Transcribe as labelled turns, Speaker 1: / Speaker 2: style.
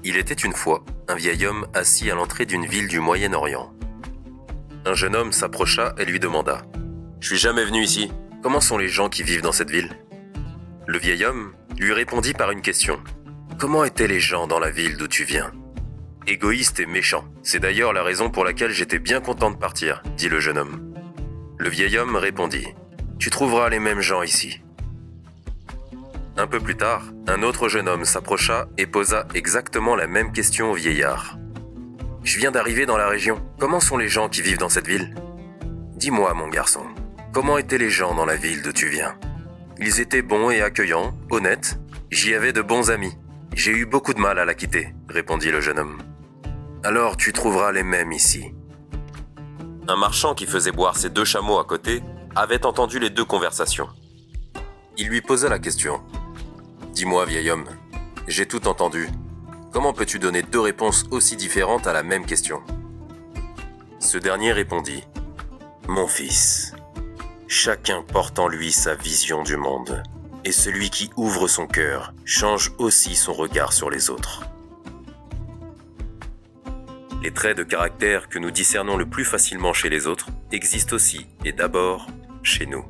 Speaker 1: Il était une fois un vieil homme assis à l'entrée d'une ville du Moyen-Orient. Un jeune homme s'approcha et lui demanda « Je suis jamais venu ici. Comment sont les gens qui vivent dans cette ville ?» Le vieil homme lui répondit par une question. « Comment étaient les gens dans la ville d'où tu viens ?»« Égoïste et méchant. C'est d'ailleurs la raison pour laquelle j'étais bien content de partir, » dit le jeune homme. Le vieil homme répondit « Tu trouveras les mêmes gens ici. » Un peu plus tard, un autre jeune homme s'approcha et posa exactement la même question au vieillard. « Je viens d'arriver dans la région. Comment sont les gens qui vivent dans cette ville ? Dis-moi, mon garçon, comment étaient les gens dans la ville d'où tu viens ? Ils étaient bons et accueillants, honnêtes. J'y avais de bons amis. J'ai eu beaucoup de mal à la quitter, répondit le jeune homme. Alors tu trouveras les mêmes ici. » Un marchand qui faisait boire ses 2 chameaux à côté avait entendu les 2 conversations. Il lui posa la question. « Dis-moi, vieil homme, j'ai tout entendu. Comment peux-tu donner 2 réponses aussi différentes à la même question ?» Ce dernier répondit « Mon fils, chacun porte en lui sa vision du monde, et celui qui ouvre son cœur change aussi son regard sur les autres. » Les traits de caractère que nous discernons le plus facilement chez les autres existent aussi et d'abord chez nous.